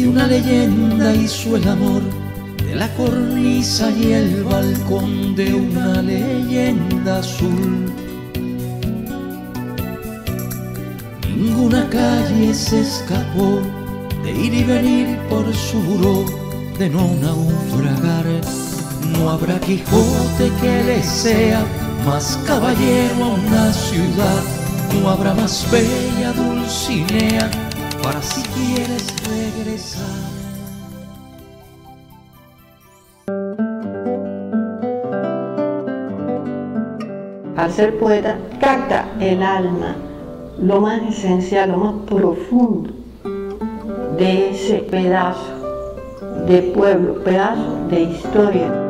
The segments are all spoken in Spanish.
Una leyenda hizo el amor de la cornisa y el balcón de una leyenda azul. Ninguna calle se escapó de ir y venir por su buró, de no naufragar. No habrá Quijote que le sea más caballero a una ciudad, no habrá más bella Dulcinea para si quieres regresar. Al ser poeta, capta el alma, lo más esencial, lo más profundo de ese pedazo de pueblo, pedazo de historia.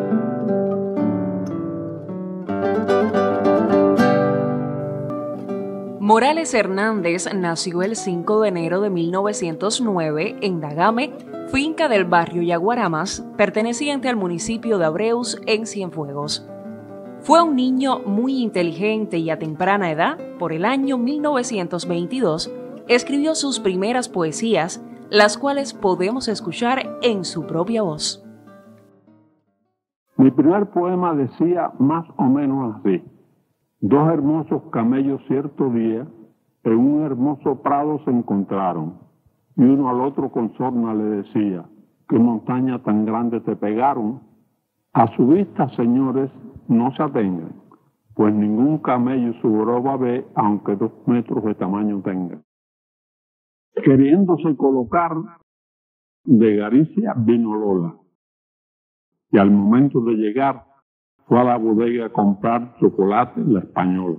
Morales Hernández nació el 5 de enero de 1909 en Dagame, finca del barrio Yaguaramas, perteneciente al municipio de Abreus, en Cienfuegos. Fue un niño muy inteligente y a temprana edad, por el año 1922, escribió sus primeras poesías, las cuales podemos escuchar en su propia voz. Mi primer poema decía más o menos así: dos hermosos camellos cierto día en un hermoso prado se encontraron, y uno al otro con sorna le decía: ¿qué montaña tan grande te pegaron? A su vista, señores, no se atengan, pues ningún camello su joroba ve, aunque 2 metros de tamaño tenga. Queriéndose colocar, de Galicia vino Lola, y al momento de llegar fue a la bodega a comprar chocolate La Española.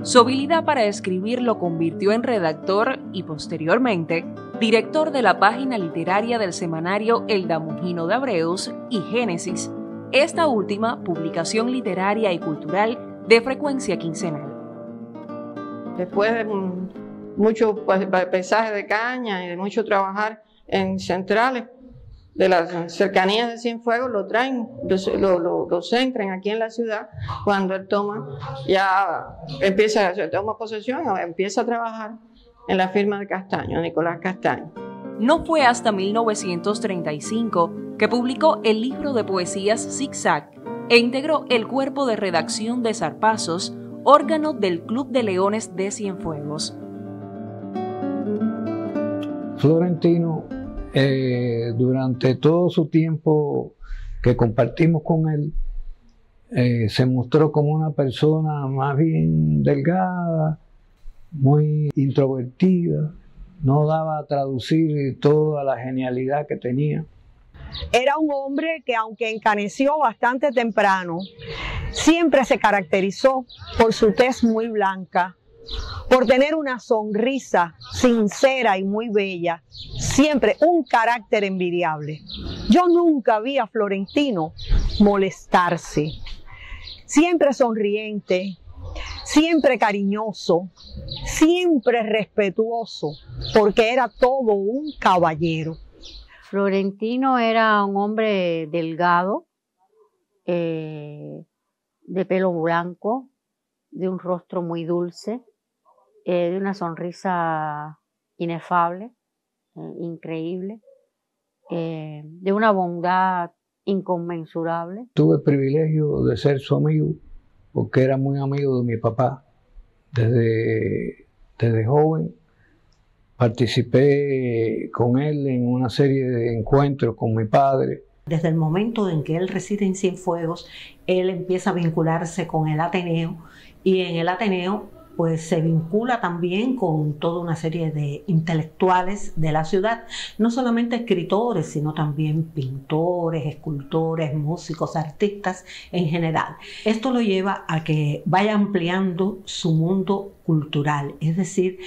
Su habilidad para escribir lo convirtió en redactor y, posteriormente, director de la página literaria del semanario El Damugino de Abreus y Génesis, esta última publicación literaria y cultural de frecuencia quincenal. Después de mucho pesaje de caña y de mucho trabajar en centrales de las cercanías de Cienfuegos, lo traen, lo centran aquí en la ciudad. Cuando él toma posesión, empieza a trabajar en la firma de Castaño, Nicolás Castaño. No fue hasta 1935 que publicó el libro de poesías Zigzag e integró el cuerpo de redacción de Zarpazos, órgano del Club de Leones de Cienfuegos. Florentino, durante todo su tiempo que compartimos con él, se mostró como una persona más bien delgada, muy introvertida, no daba a traducir toda la genialidad que tenía. Era un hombre que, aunque encaneció bastante temprano, siempre se caracterizó por su tez muy blanca, por tener una sonrisa sincera y muy bella, siempre un carácter envidiable. Yo nunca vi a Florentino molestarse, siempre sonriente, siempre cariñoso, siempre respetuoso, porque era todo un caballero. Florentino era un hombre delgado, de pelo blanco, de un rostro muy dulce, de una sonrisa inefable, increíble, de una bondad inconmensurable. Tuve el privilegio de ser su amigo, porque era muy amigo de mi papá. Desde joven participé con él en una serie de encuentros con mi padre. Desde el momento en que él reside en Cienfuegos, él empieza a vincularse con el Ateneo, y en el Ateneo pues se vincula también con toda una serie de intelectuales de la ciudad, no solamente escritores, sino también pintores, escultores, músicos, artistas en general. Esto lo lleva a que vaya ampliando su mundo cultural, es decir,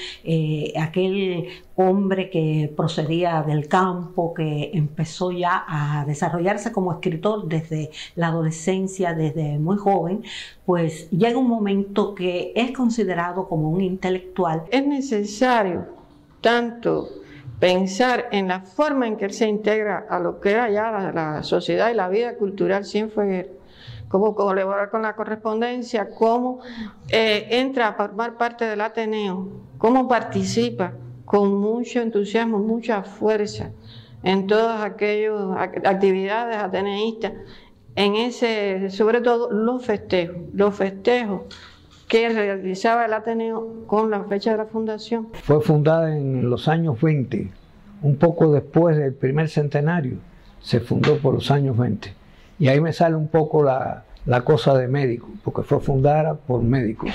aquel hombre que procedía del campo, que empezó ya a desarrollarse como escritor desde la adolescencia, desde muy joven, pues llega un momento que es considerado como un intelectual. Es necesario tanto pensar en la forma en que él se integra a lo que era ya la sociedad y la vida cultural cienfueguera, cómo colabora con la correspondencia, cómo entra a formar parte del Ateneo, cómo participa con mucho entusiasmo, mucha fuerza en todas aquellas actividades ateneístas, sobre todo los festejos que realizaba el Ateneo con la fecha de la fundación. Fue fundada en los años 20, un poco después del primer centenario, se fundó por los años 20. Y ahí me sale un poco la cosa de médico, porque fue fundada por médicos.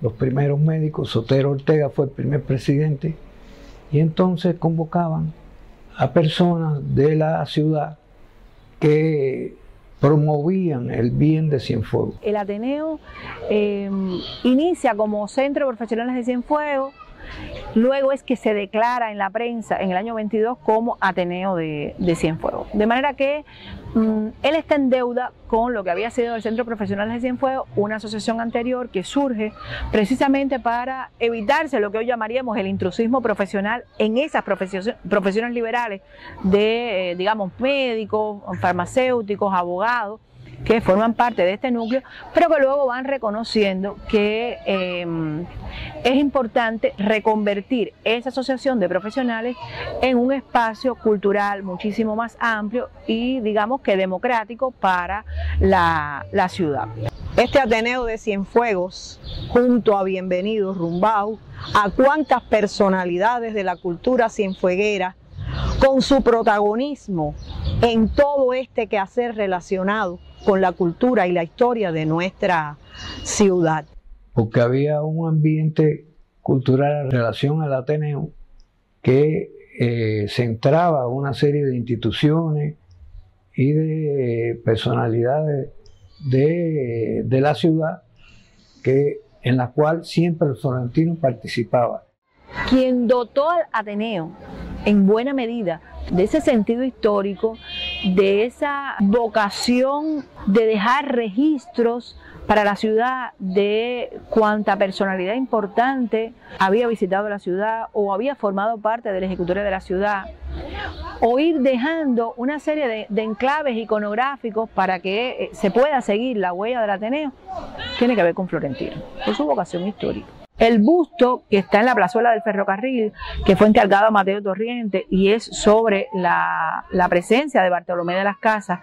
Los primeros médicos, Sotero Ortega fue el primer presidente, y entonces convocaban a personas de la ciudad que promovían el bien de Cienfuegos. El Ateneo inicia como Centro de Profesionales de Cienfuegos, luego es que se declara en la prensa en el año 22 como Ateneo de Cienfuegos. De manera que él está en deuda con lo que había sido el Centro Profesional de Cienfuegos, una asociación anterior que surge precisamente para evitarse lo que hoy llamaríamos el intrusismo profesional en esas profesiones liberales de, digamos, médicos, farmacéuticos, abogados, que forman parte de este núcleo, pero que luego van reconociendo que es importante reconvertir esa asociación de profesionales en un espacio cultural muchísimo más amplio y, digamos, que democrático para la ciudad. Este Ateneo de Cienfuegos, junto a Bienvenidos Rumbau, a cuantas personalidades de la cultura cienfueguera, con su protagonismo en todo este quehacer relacionado con la cultura y la historia de nuestra ciudad. Porque había un ambiente cultural en relación al Ateneo que centraba una serie de instituciones y de personalidades de la ciudad en la cual siempre el florentino participaba. Quien dotó al Ateneo en buena medida de ese sentido histórico, de esa vocación de dejar registros para la ciudad de cuánta personalidad importante había visitado la ciudad o había formado parte del ejecutorio de la ciudad, o ir dejando una serie de enclaves iconográficos para que se pueda seguir la huella del Ateneo, tiene que ver con Florentino, por su vocación histórica. El busto que está en la plazuela del ferrocarril, que fue encargado a Mateo Torriente y es sobre la presencia de Bartolomé de las Casas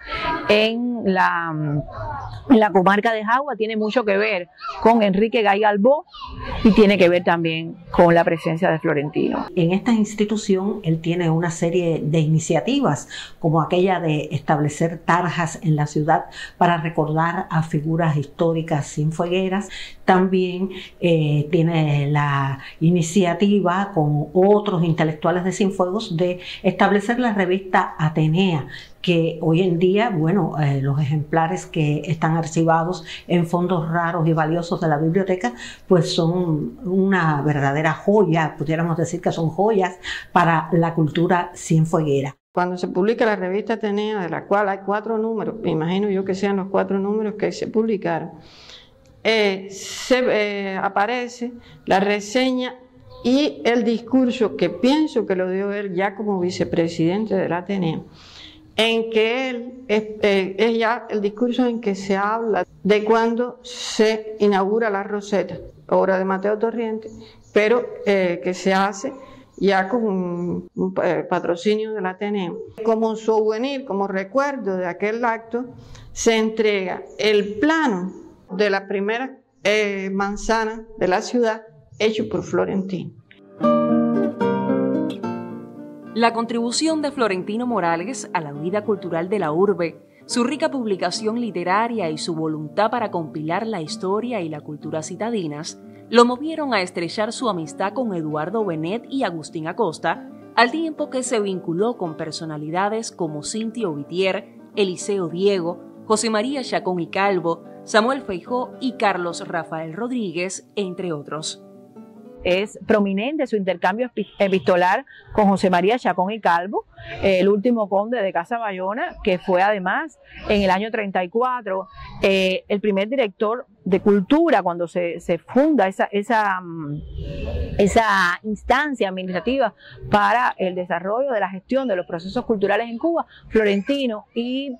en la comarca de Jagua, tiene mucho que ver con Enrique Gay Albó y tiene que ver también con la presencia de Florentino. En esta institución él tiene una serie de iniciativas, como aquella de establecer tarjas en la ciudad para recordar a figuras históricas cienfuegueras. También tiene la iniciativa con otros intelectuales de Cienfuegos de establecer la revista Atenea, que hoy en día, bueno, los ejemplares que están archivados en fondos raros y valiosos de la biblioteca, pues son una verdadera joya, pudiéramos decir que son joyas para la cultura cienfueguera. Cuando se publica la revista Atenea, de la cual hay 4 números, me imagino yo que sean los 4 números que se publicaron, aparece la reseña y el discurso que pienso que lo dio él ya como vicepresidente del Ateneo, en que él es ya el discurso en que se habla de cuando se inaugura la Roseta, obra de Mateo Torriente, pero que se hace ya con un patrocinio del Ateneo. Como souvenir, como recuerdo de aquel acto, se entrega el plano de la primera manzana de la ciudad hecho por Florentino. La contribución de Florentino Morales a la vida cultural de la urbe, su rica publicación literaria y su voluntad para compilar la historia y la cultura citadinas lo movieron a estrechar su amistad con Eduardo Benet y Agustín Acosta, al tiempo que se vinculó con personalidades como Cintio Vitier, Eliseo Diego, José María Chacón y Calvo, Samuel Feijó y Carlos Rafael Rodríguez, entre otros. Es prominente su intercambio epistolar con José María Chacón y Calvo, el último conde de Casa Bayona, que fue además en el año 34 el primer director de cultura cuando se funda esa instancia administrativa para el desarrollo de la gestión de los procesos culturales en Cuba. Florentino y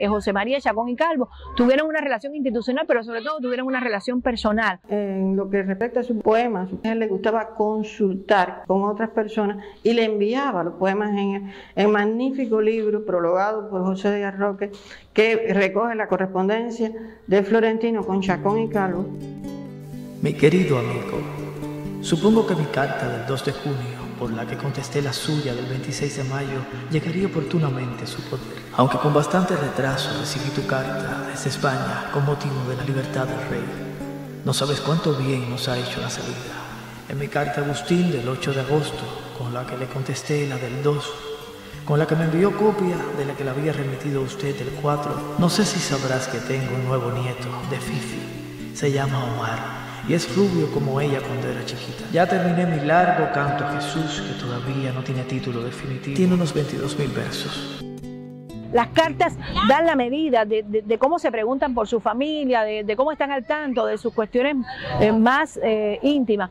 José María Chacón y Calvo tuvieron una relación institucional, pero sobre todo tuvieron una relación personal. En lo que respecta a sus poemas, a él le gustaba consultar con otras personas y le enviaba los poemas en el magnífico libro prologado por José Díaz Roque, que recoge la correspondencia de Florentino con Chacón y Calvo. Mi querido amigo, supongo que mi carta del 2 de junio, por la que contesté la suya del 26 de mayo, llegaría oportunamente a su poder. Aunque con bastante retraso recibí tu carta desde España con motivo de la libertad del rey. No sabes cuánto bien nos ha hecho la salida. En mi carta Agustín del 8 de agosto, con la que le contesté la del 2, con la que me envió copia de la que le había remitido a usted el 4, no sé si sabrás que tengo un nuevo nieto de Fifi. Se llama Omar y es rubio como ella cuando era chiquita. Ya terminé mi largo canto a Jesús, que todavía no tiene título definitivo. Tiene unos 22.000 versos. Las cartas dan la medida de cómo se preguntan por su familia, de cómo están al tanto de sus cuestiones más íntimas,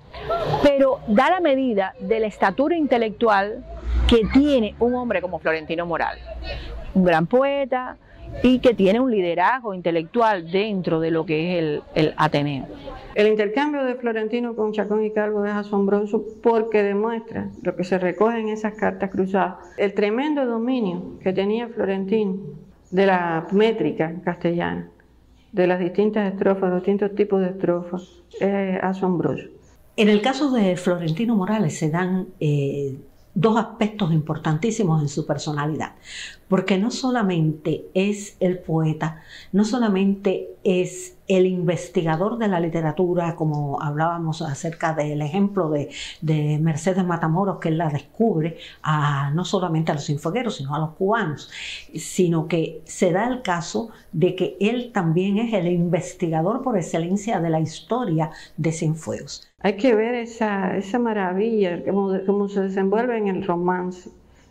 pero da la medida de la estatura intelectual que tiene un hombre como Florentino Morales, un gran poeta y que tiene un liderazgo intelectual dentro de lo que es el Ateneo. El intercambio de Florentino con Chacón y Calvo es asombroso porque demuestra lo que se recoge en esas cartas cruzadas, el tremendo dominio que tenía Florentino de la métrica castellana, de las distintas estrofas, los distintos tipos de estrofas, es asombroso. En el caso de Florentino Morales se dan dos aspectos importantísimos en su personalidad, porque no solamente es el poeta, no solamente es el investigador de la literatura, como hablábamos acerca del ejemplo de Mercedes Matamoros, que él la descubre no solamente a los cienfuegueros, sino a los cubanos, sino que se da el caso de que él también es el investigador por excelencia de la historia de Cienfuegos. Hay que ver esa maravilla, cómo se desenvuelve en el romance.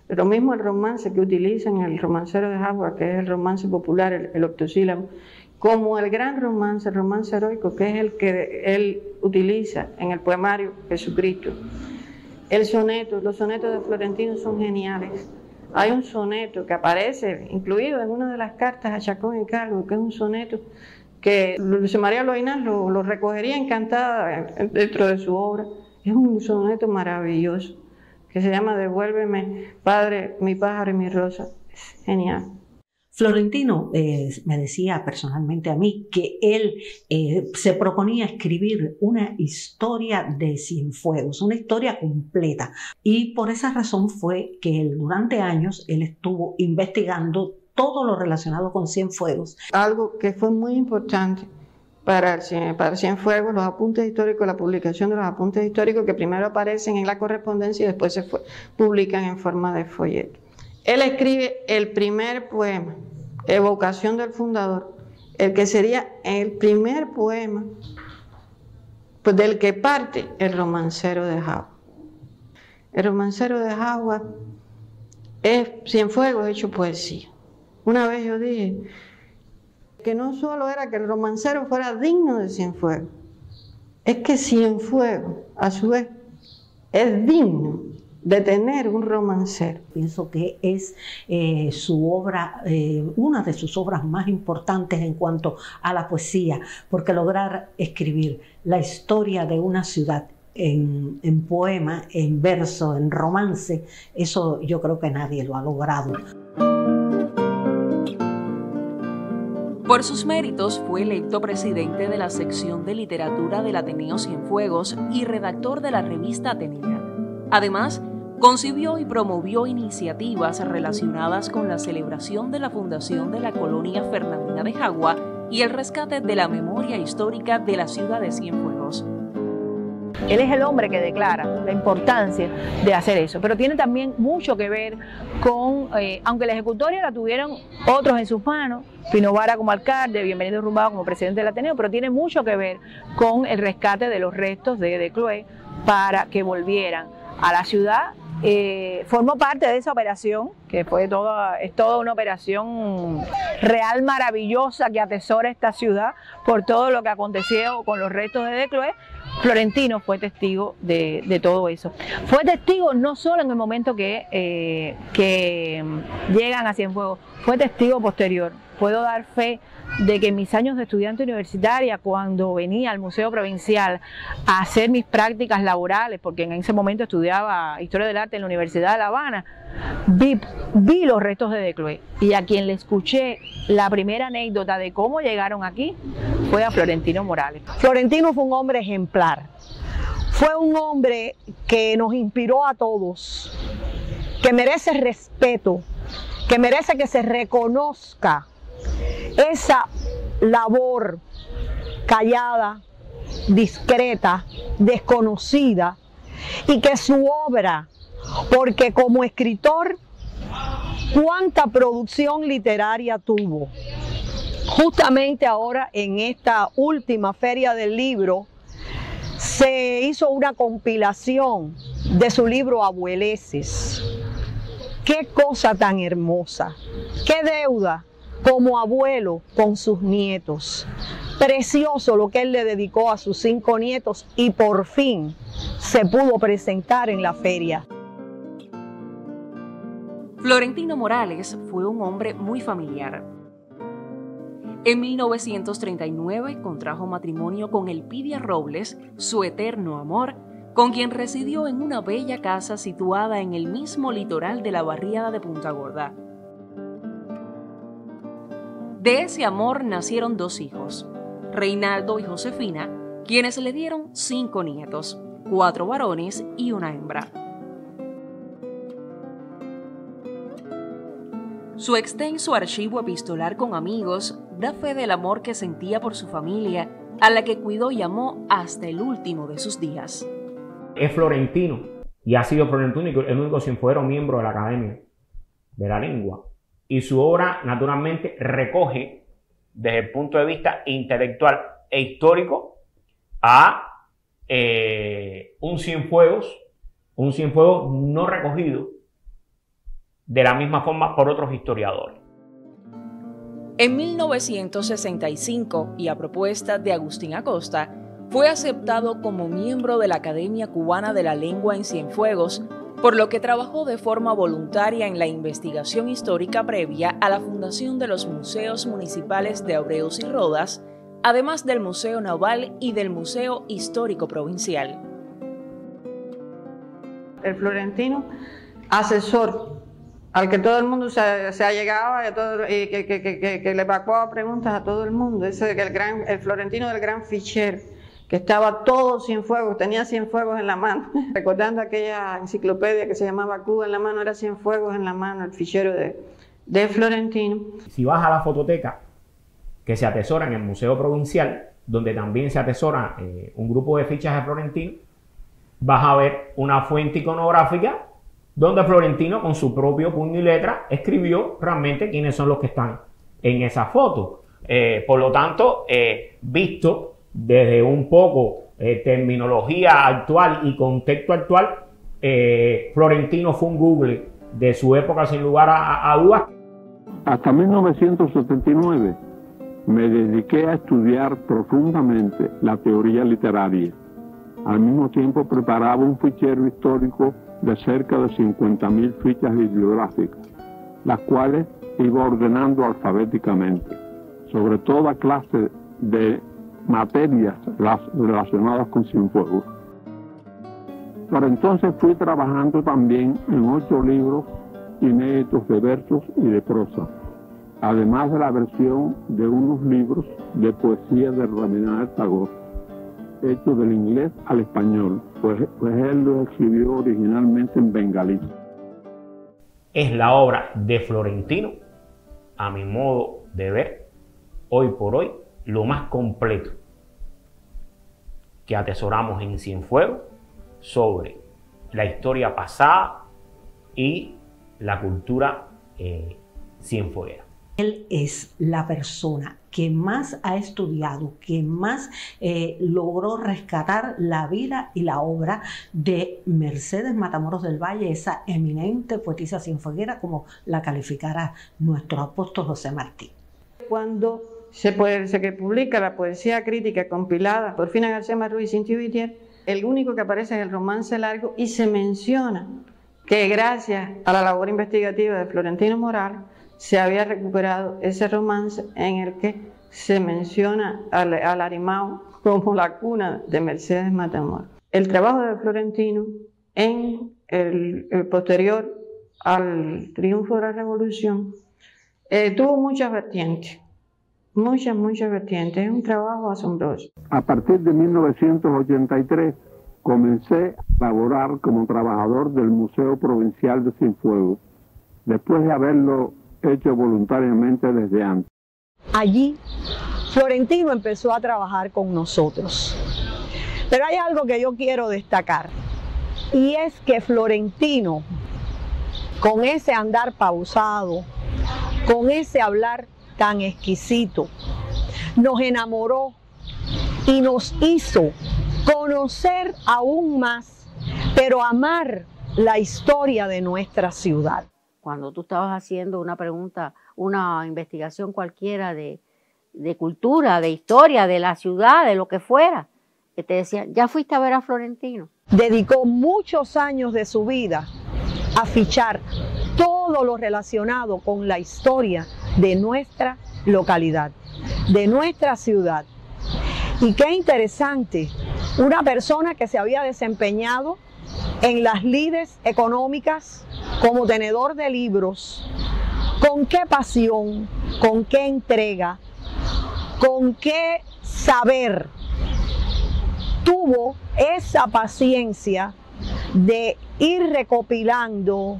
Lo mismo el romance que utiliza en el romancero de Jagua, que es el romance popular, el octosílabo, como el gran romance, el romance heroico, que es el que él utiliza en el poemario Jesucristo. El soneto, los sonetos de Florentino son geniales. Hay un soneto que aparece incluido en una de las cartas a Chacón y Calvo, que es un soneto que Luis María Loinás lo recogería encantada dentro de su obra. Es un soneto maravilloso, que se llama Devuélveme, Padre, mi pájaro y mi rosa. Es genial. Florentino me decía personalmente a mí que él se proponía escribir una historia de Cienfuegos, una historia completa. Y por esa razón fue que durante años él estuvo investigando todo lo relacionado con Cienfuegos. Algo que fue muy importante para Cienfuegos, los apuntes históricos, la publicación de los apuntes históricos que primero aparecen en la correspondencia y después se publican en forma de folleto. Él escribe el primer poema, Evocación del Fundador, el que sería el primer poema pues, del que parte el romancero de Jagua. El romancero de Jagua es Cienfuegos hecho poesía. Una vez yo dije que no solo era que el romancero fuera digno de Cienfuegos, es que Cienfuegos, a su vez, es digno de tener un romancero. Pienso que es su obra, una de sus obras más importantes en cuanto a la poesía, porque lograr escribir la historia de una ciudad en poema, en verso, en romance, eso yo creo que nadie lo ha logrado. Por sus méritos fue electo presidente de la sección de literatura del Ateneo Cienfuegos y redactor de la revista Atenea. Además, concibió y promovió iniciativas relacionadas con la celebración de la fundación de la colonia fernandina de Jagua y el rescate de la memoria histórica de la ciudad de Cienfuegos. Él es el hombre que declara la importancia de hacer eso, pero tiene también mucho que ver con, aunque la ejecutoria la tuvieron otros en sus manos, Pino Vara como alcalde, Bienvenido Rumbado como presidente del Ateneo, pero tiene mucho que ver con el rescate de los restos de Decloé para que volvieran a la ciudad. Formó parte de esa operación, que es toda una operación real maravillosa que atesora esta ciudad por todo lo que aconteció con los restos de Decloé. Florentino fue testigo de todo eso. Fue testigo no solo en el momento que llegan a Cienfuegos, fue testigo posterior. Puedo dar fe de que en mis años de estudiante universitaria, cuando venía al Museo Provincial a hacer mis prácticas laborales, porque en ese momento estudiaba Historia del Arte en la Universidad de La Habana, vi los restos de Decloé, y a quien le escuché la primera anécdota de cómo llegaron aquí fue a Florentino Morales. Florentino fue un hombre ejemplar, fue un hombre que nos inspiró a todos, que merece respeto, que merece que se reconozca esa labor callada, discreta, desconocida, y que su obra, porque como escritor, cuánta producción literaria tuvo. Justamente ahora en esta última feria del libro se hizo una compilación de su libro Abueleces. Qué cosa tan hermosa, qué deuda como abuelo con sus nietos. Precioso lo que él le dedicó a sus 5 nietos, y por fin se pudo presentar en la feria. Florentino Morales fue un hombre muy familiar. En 1939 contrajo matrimonio con Elpidia Robles, su eterno amor, con quien residió en una bella casa situada en el mismo litoral de la barriada de Punta Gorda. De ese amor nacieron 2 hijos, Reinaldo y Josefina, quienes le dieron 5 nietos, 4 varones y 1 hembra. Su extenso archivo epistolar con amigos da fe del amor que sentía por su familia, a la que cuidó y amó hasta el último de sus días. Es florentino, y ha sido Florentino el único cienfuegero miembro de la Academia de la Lengua. Y su obra, naturalmente, recoge, desde el punto de vista intelectual e histórico, a un Cienfuegos no recogido de la misma forma por otros historiadores. En 1965, y a propuesta de Agustín Acosta, fue aceptado como miembro de la Academia Cubana de la Lengua en Cienfuegos, por lo que trabajó de forma voluntaria en la investigación histórica previa a la fundación de los museos municipales de Abreus y Rodas, además del Museo Naval y del Museo Histórico Provincial. El Florentino, asesor, al que todo el mundo se allegaba y que le evacuaba preguntas a todo el mundo. El Florentino del gran fichero, que estaba todo Cienfuegos, tenía Cienfuegos en la mano. Recordando aquella enciclopedia que se llamaba Cuba en la mano, era Cienfuegos en la mano, el fichero de Florentino. Si vas a la fototeca que se atesora en el Museo Provincial, donde también se atesora un grupo de fichas de Florentino, vas a ver una fuente iconográfica donde Florentino, con su propio puño y letra, escribió realmente quiénes son los que están en esa foto. Por lo tanto, visto desde un poco terminología actual y contexto actual, Florentino fue un Google de su época sin lugar a dudas. Hasta 1979 me dediqué a estudiar profundamente la teoría literaria. Al mismo tiempo preparaba un fichero histórico de cerca de 50.000 fichas bibliográficas, las cuales iba ordenando alfabéticamente, sobre toda clase de materias relacionadas con Cienfuegos. Por entonces fui trabajando también en 8 libros inéditos de versos y de prosa, además de la versión de unos libros de poesía de Rabindranath Tagore, hechos del inglés al español, pues él lo escribió originalmente en bengalí. Es la obra de Florentino, a mi modo de ver, hoy por hoy, lo más completo que atesoramos en Cienfuegos sobre la historia pasada y la cultura cienfueguera. Él es la persona que más ha estudiado, que más logró rescatar la vida y la obra de Mercedes Matamoros del Valle, esa eminente poetisa cienfueguera, como la calificara nuestro apóstol José Martí. Cuando se publica la poesía crítica compilada por Fina García Marruy y Cintia Vitier, el único que aparece es el romance largo, y se menciona que gracias a la labor investigativa de Florentino Morales se había recuperado ese romance en el que se menciona al Arimao como la cuna de Mercedes Matamoros. El trabajo de Florentino en el posterior al triunfo de la Revolución tuvo muchas vertientes, muchas vertientes. Es un trabajo asombroso. A partir de 1983 comencé a laborar como trabajador del Museo Provincial de Cienfuegos, después de haberlo hecho voluntariamente desde antes. Allí, Florentino empezó a trabajar con nosotros. Pero hay algo que yo quiero destacar, y es que Florentino, con ese andar pausado, con ese hablar tan exquisito, nos enamoró y nos hizo conocer aún más, pero amar la historia de nuestra ciudad. Cuando tú estabas haciendo una pregunta, una investigación cualquiera de cultura, de historia, de la ciudad, de lo que fuera, que te decían, ¿ya fuiste a ver a Florentino? Dedicó muchos años de su vida a fichar todo lo relacionado con la historia de nuestra localidad, de nuestra ciudad. Y qué interesante, una persona que se había desempeñado en las lides económicas como tenedor de libros, con qué pasión, con qué entrega, con qué saber tuvo esa paciencia de ir recopilando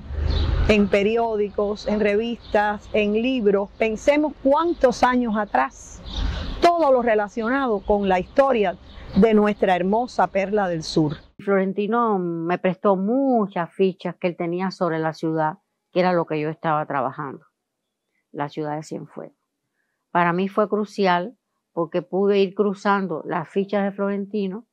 en periódicos, en revistas, en libros. Pensemos cuántos años atrás, todo lo relacionado con la historia de nuestra hermosa Perla del Sur. Florentino me prestó muchas fichas que él tenía sobre la ciudad, que era lo que yo estaba trabajando, la ciudad de Cienfuegos. Para mí fue crucial porque pude ir cruzando las fichas de Florentino,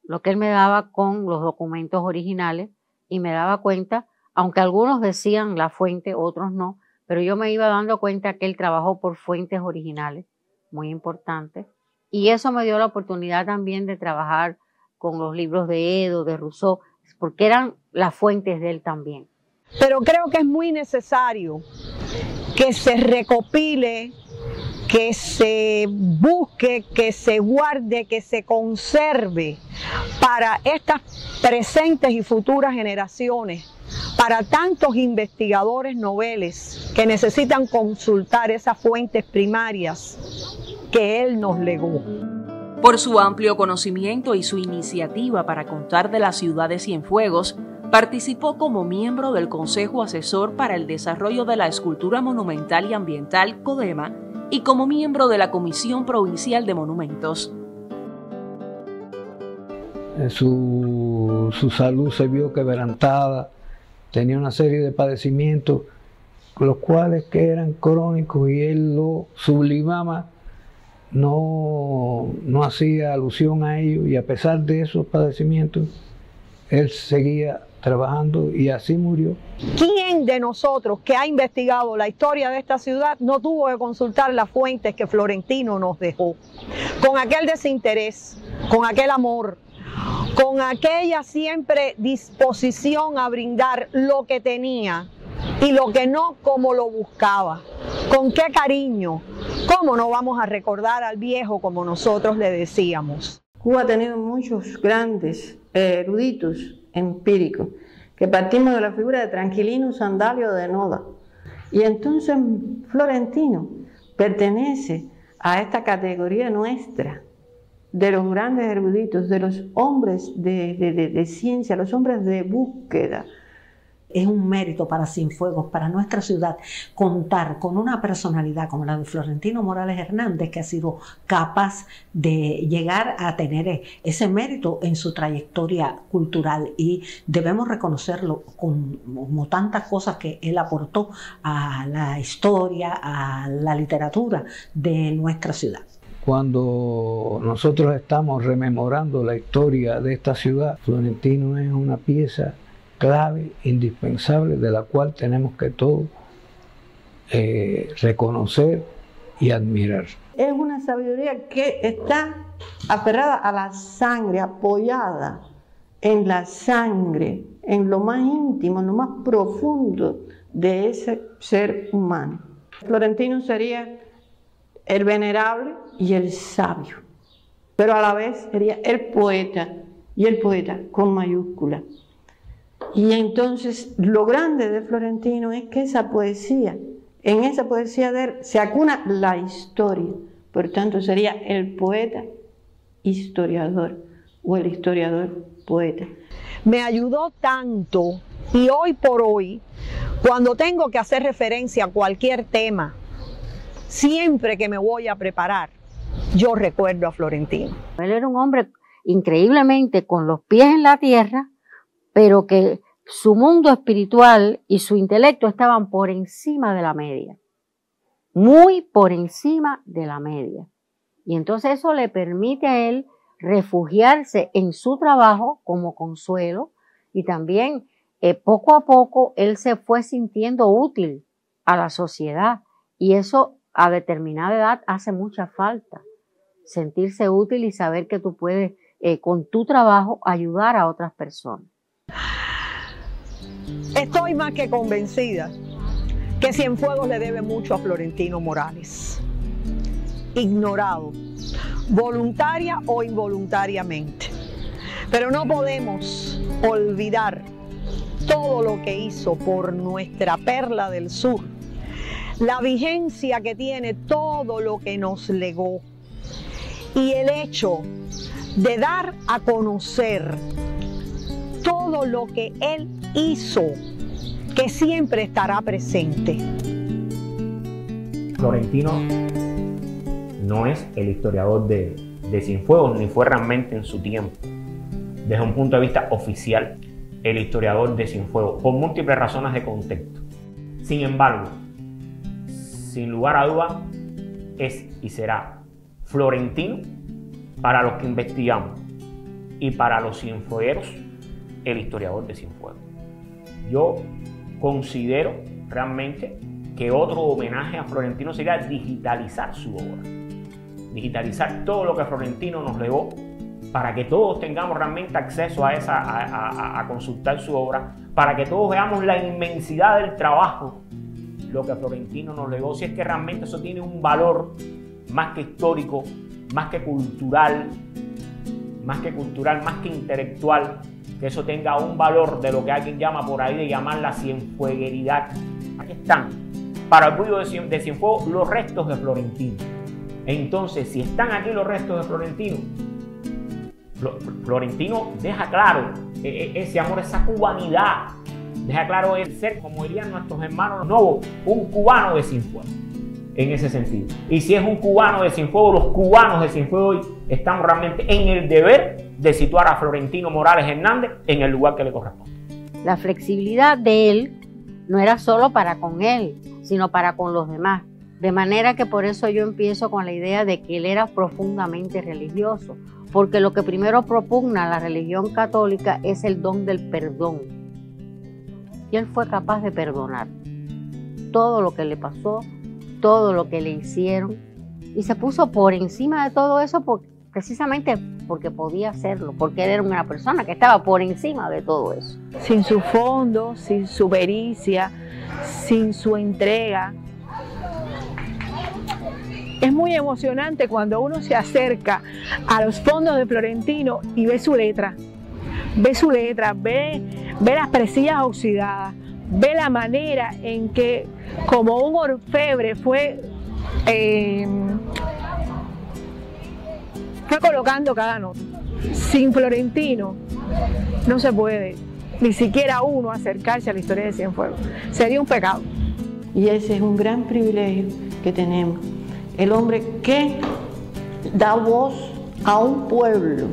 lo que él me daba con los documentos originales, y me daba cuenta, aunque algunos decían la fuente, otros no, pero yo me iba dando cuenta que él trabajó por fuentes originales, muy importantes, y eso me dio la oportunidad también de trabajar con los libros de Edo, de Rousseau, porque eran las fuentes de él también. Pero creo que es muy necesario que se recopile, que se busque, que se guarde, que se conserve para estas presentes y futuras generaciones, para tantos investigadores noveles que necesitan consultar esas fuentes primarias que él nos legó. Por su amplio conocimiento y su iniciativa para contar de la ciudad de Cienfuegos, participó como miembro del Consejo Asesor para el Desarrollo de la Escultura Monumental y Ambiental, CODEMA, y como miembro de la Comisión Provincial de Monumentos. Su salud se vio quebrantada, tenía una serie de padecimientos, los cuales que eran crónicos, y él lo sublimaba, no hacía alusión a ellos, y a pesar de esos padecimientos, él seguía trabajando y así murió. ¿Quién de nosotros que ha investigado la historia de esta ciudad no tuvo que consultar las fuentes que Florentino nos dejó? Con aquel desinterés, con aquel amor, con aquella siempre disposición a brindar lo que tenía y lo que no como lo buscaba. Con qué cariño, cómo no vamos a recordar al viejo como nosotros le decíamos. Cuba ha tenido muchos grandes eruditos empíricos, que partimos de la figura de Tranquilino Sandalio de Noda. Y entonces Florentino pertenece a esta categoría nuestra, de los grandes eruditos, de los hombres de ciencia, los hombres de búsqueda, Es un mérito para Cienfuegos, para nuestra ciudad, contar con una personalidad como la de Florentino Morales Hernández, que ha sido capaz de llegar a tener ese mérito en su trayectoria cultural, y debemos reconocerlo como tantas cosas que él aportó a la historia, a la literatura de nuestra ciudad. Cuando nosotros estamos rememorando la historia de esta ciudad, Florentino es una pieza clave, indispensable, de la cual tenemos que todos reconocer y admirar. Es una sabiduría que está aferrada a la sangre, apoyada en la sangre, en lo más íntimo, en lo más profundo de ese ser humano. Florentino sería el venerable y el sabio, pero a la vez sería el poeta, y el poeta con mayúscula. Y entonces lo grande de Florentino es que esa poesía, en esa poesía de él se acuna la historia, por tanto sería el poeta historiador o el historiador poeta. Me ayudó tanto, y hoy por hoy, cuando tengo que hacer referencia a cualquier tema, siempre que me voy a preparar, yo recuerdo a Florentino. Él era un hombre increíblemente con los pies en la tierra, pero que su mundo espiritual y su intelecto estaban por encima de la media, muy por encima de la media. Y entonces eso le permite a él refugiarse en su trabajo como consuelo, y también poco a poco él se fue sintiendo útil a la sociedad, y eso a determinada edad hace mucha falta, sentirse útil y saber que tú puedes con tu trabajo ayudar a otras personas. Estoy más que convencida que Cienfuegos le debe mucho a Florentino Morales, ignorado, voluntaria o involuntariamente. Pero no podemos olvidar todo lo que hizo por nuestra perla del sur, la vigencia que tiene todo lo que nos legó, y el hecho de dar a conocer todo lo que él hizo, que siempre estará presente. Florentino no es el historiador de Cienfuegos, ni fue realmente en su tiempo, desde un punto de vista oficial, el historiador de Cienfuegos, por múltiples razones de contexto. Sin embargo, sin lugar a dudas, es y será Florentino, para los que investigamos y para los cienfuegueros, el historiador de Cienfuegos. Yo considero realmente que otro homenaje a Florentino sería digitalizar su obra, digitalizar todo lo que Florentino nos legó, para que todos tengamos realmente acceso a consultar su obra, para que todos veamos la inmensidad del trabajo, lo que Florentino nos legó, si es que realmente eso tiene un valor más que histórico, más que cultural, más que intelectual, que eso tenga un valor de lo que alguien llama por ahí de llamar la cienfuegueridad. Aquí están, para el orgullo de Cienfuegos, los restos de Florentino. Entonces, si están aquí los restos de Florentino, Florentino deja claro ese amor, esa cubanidad, deja claro el ser, como dirían nuestros hermanos novos, un cubano de Cienfuegos, en ese sentido. Y si es un cubano de Cienfuegos, los cubanos de Cienfuegos hoy estamos realmente en el deber de situar a Florentino Morales Hernández en el lugar que le corresponde. La flexibilidad de él no era solo para con él, sino para con los demás. De manera que por eso yo empiezo con la idea de que él era profundamente religioso, porque lo que primero propugna la religión católica es el don del perdón. Y él fue capaz de perdonar todo lo que le pasó, todo lo que le hicieron, y se puso por encima de todo eso precisamente porque podía hacerlo, porque él era una persona que estaba por encima de todo eso. Sin su fondo, sin su pericia, sin su entrega. Es muy emocionante cuando uno se acerca a los fondos de Florentino y ve su letra, ve las presillas oxidadas, ve la manera en que como un orfebre fue colocando cada nota. Sin Florentino no se puede. ni siquiera uno acercarse a la historia de Cienfuegos. Sería un pecado. Y ese es un gran privilegio que tenemos. El hombre que da voz a un pueblo,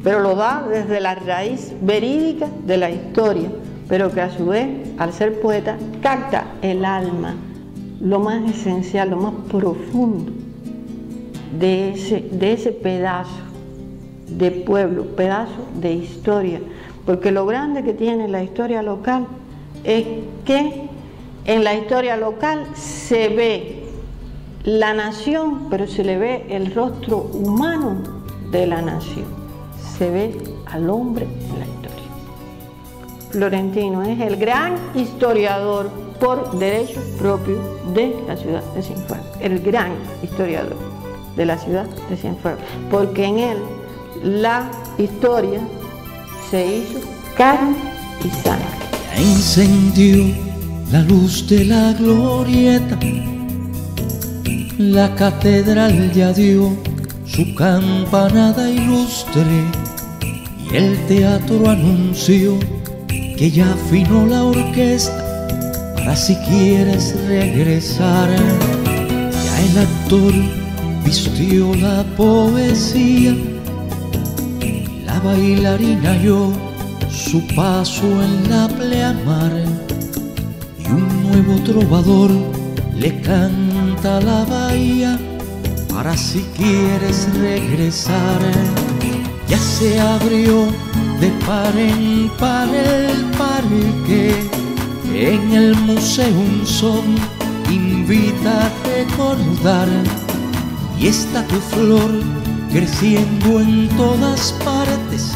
pero lo da desde la raíz verídica de la historia, pero que a su vez, al ser poeta, capta el alma, lo más esencial, lo más profundo de ese pedazo de pueblo, pedazo de historia. Porque lo grande que tiene la historia local es que en la historia local se ve la nación, pero se le ve el rostro humano de la nación. Se ve al hombre en la historia. Florentino es el gran historiador por derecho propio de la ciudad de Cienfuegos. El gran historiador de la ciudad de Cienfuegos. Porque en él la historia se hizo carne y sangre. Ya encendió la luz de la glorieta, la catedral ya dio su campanada ilustre y el teatro anunció que ya afinó la orquesta para si quieres regresar. Ya el actor vistió la poesía, la bailarina halló su paso en la pleamar y un nuevo trovador le canta la bahía para si quieres regresar. Ya se abrió de par en par el parque, en el museo un son invita a recordar y está tu flor creciendo en todas partes.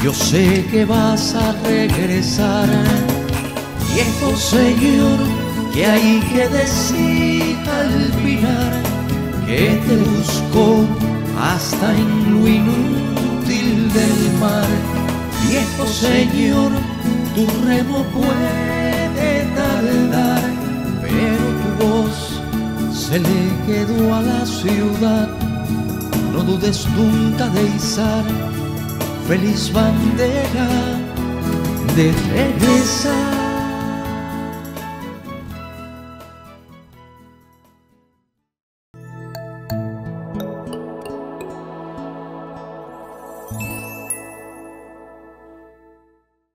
Yo sé que vas a regresar, viejo señor, que hay que decir al final que te buscó hasta en lo inútil del mar. Viejo señor, tu remo puede tardar, pero tu voz se le quedó a la ciudad. No dudes nunca de izar feliz bandera de regresar.